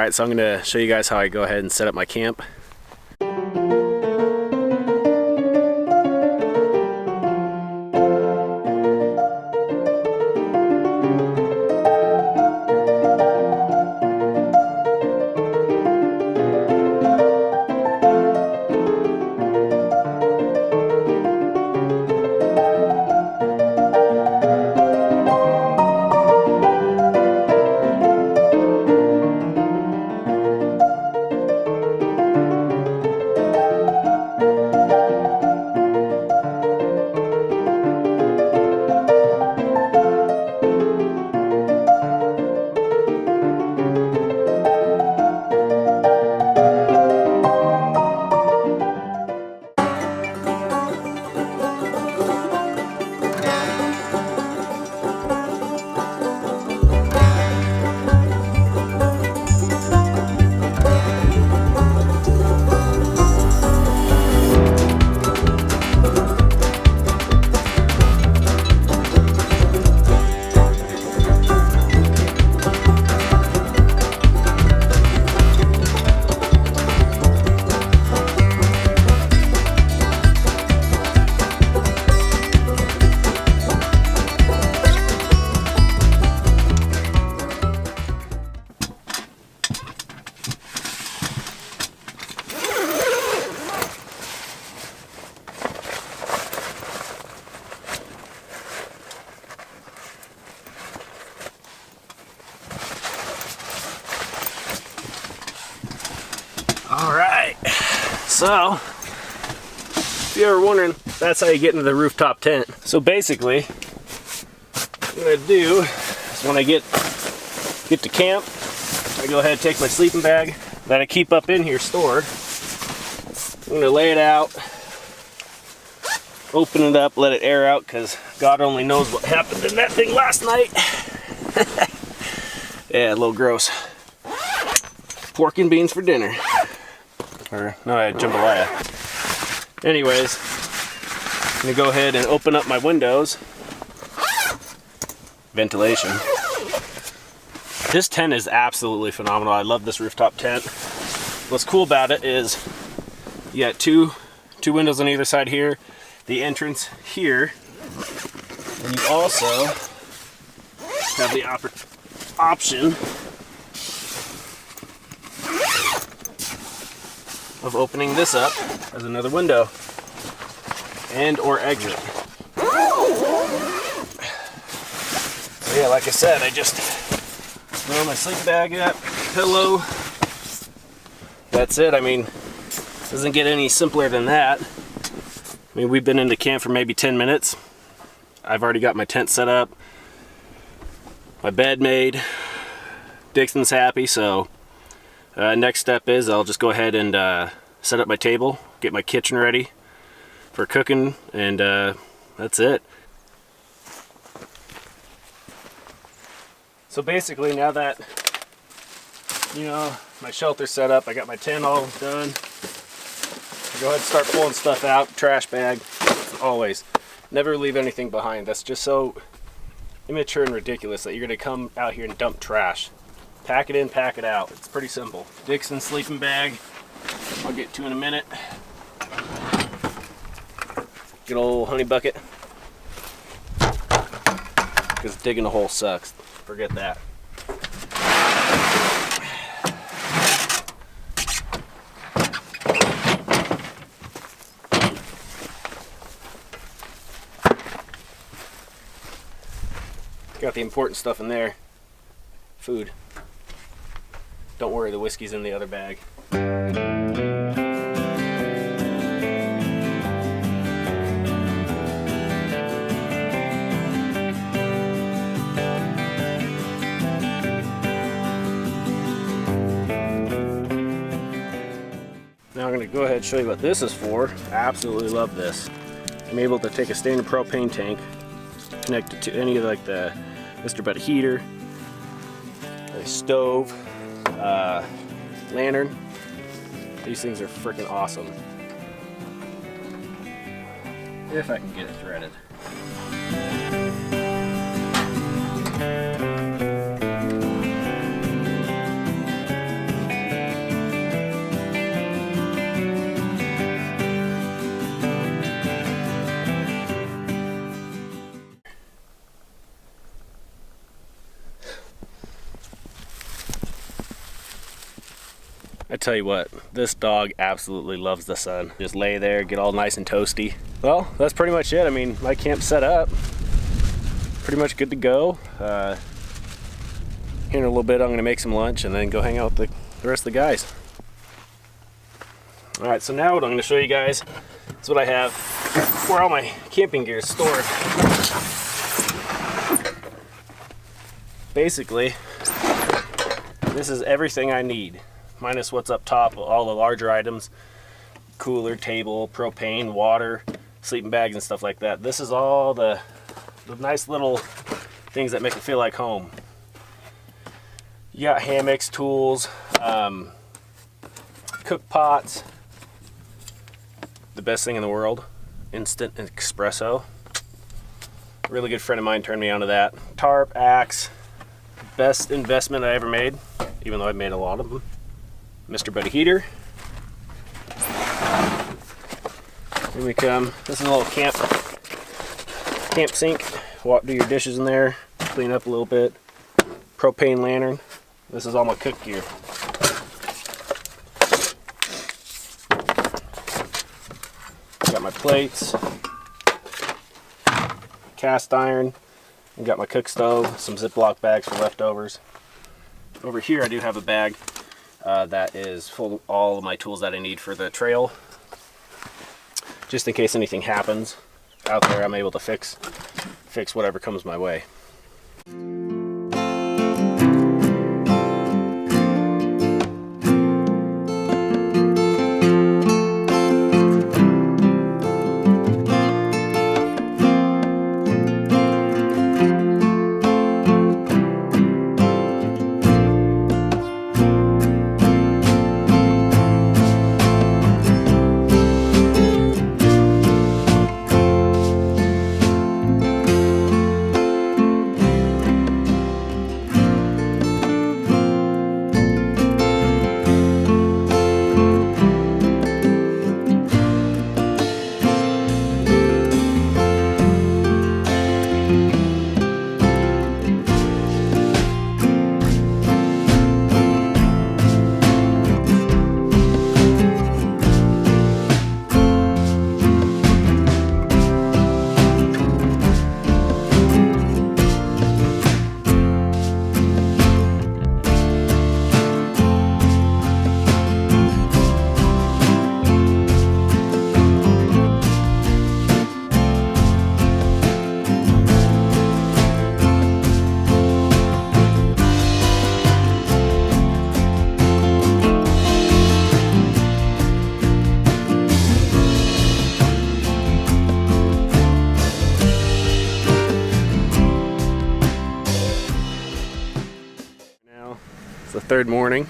Alright, so I'm going to show you guys how I go ahead and set up my camp. Alright, so if you're ever wondering, that's how you get into the rooftop tent. So basically, what I'm going to do is when I get to camp, I go ahead and take my sleeping bag that I keep up in here stored. I'm going to lay it out, open it up, let it air out, because God only knows what happened in that thing last night. Yeah, a little gross. Pork and beans for dinner. Or, no, I had jambalaya. Anyways, I'm going to go ahead and open up my windows. Ventilation. This tent is absolutely phenomenal. I love this rooftop tent. What's cool about it is you got two windows on either side here, the entrance here, and you also have the option of opening this up as another window and or exit. So yeah, like I said, I just throw my sleeping bag up, pillow. That's it. I mean, it doesn't get any simpler than that. I mean, we've been into camp for maybe 10 minutes. I've already got my tent set up, my bed made. Dixon's happy, so next step is I'll just go ahead and set up my table, get my kitchen ready for cooking, and that's it. So basically, now that, you know, my shelter's set up, I got my tent all done, I go ahead and start pulling stuff out, trash bag, always. Never leave anything behind. That's just so immature and ridiculous that you're gonna come out here and dump trash. Pack it in, pack it out. It's pretty simple. Dixon sleeping bag, I'll get to in a minute. Good old honey bucket. Because digging a hole sucks. Forget that. Got the important stuff in there. Food. Don't worry, the whiskey's in the other bag. Now I'm going to go ahead and show you what this is for. I absolutely love this. I'm able to take a standard propane tank, connect it to any of like the Mr. Butt heater, a stove, lantern. These things are freaking awesome. If I can get it threaded. I tell you what, this dog absolutely loves the sun. Just lay there, get all nice and toasty. Well, that's pretty much it. I mean, my camp's set up. Pretty much good to go. Here in a little bit, I'm gonna make some lunch and then go hang out with the rest of the guys. All right, so now what I'm gonna show you guys is what I have, where all my camping gear is stored. Basically, this is everything I need, minus what's up top, all the larger items, cooler, table, propane, water, sleeping bags and stuff like that. This is all the nice little things that make it feel like home. You got hammocks, tools, cook pots, the best thing in the world, instant espresso. A really good friend of mine turned me onto that. Tarp, axe, best investment I ever made, even though I've made a lot of them. Mr. Buddy heater. Here we come. This is a little camp sink. Do your dishes in there, clean up a little bit. Propane lantern. This is all my cook gear. Got my plates, cast iron, and got my cook stove, some Ziploc bags for leftovers. Over here I do have a bag that is full of all of my tools that I need for the trail. Just in case anything happens out there, I'm able to fix whatever comes my way. The third morning.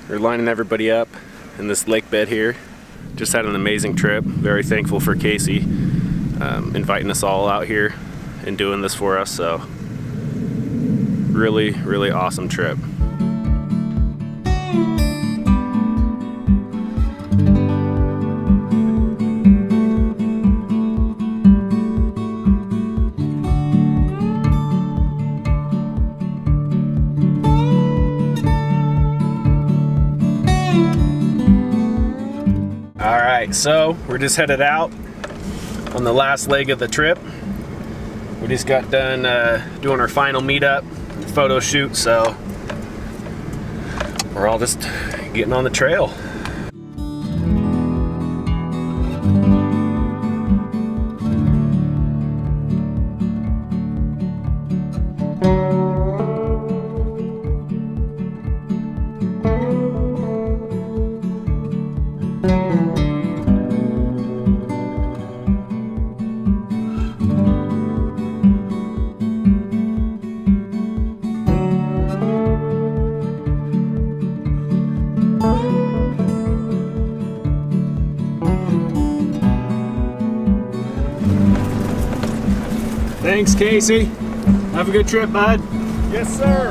We're lining everybody up in this lake bed here. Just had an amazing trip. Very thankful for Casey inviting us all out here and doing this for us. So really, really awesome trip. So we're just headed out on the last leg of the trip. We just got done doing our final meetup, photo shoot, so we're all just getting on the trail. Thanks, Casey. Have a good trip, bud. Yes, sir.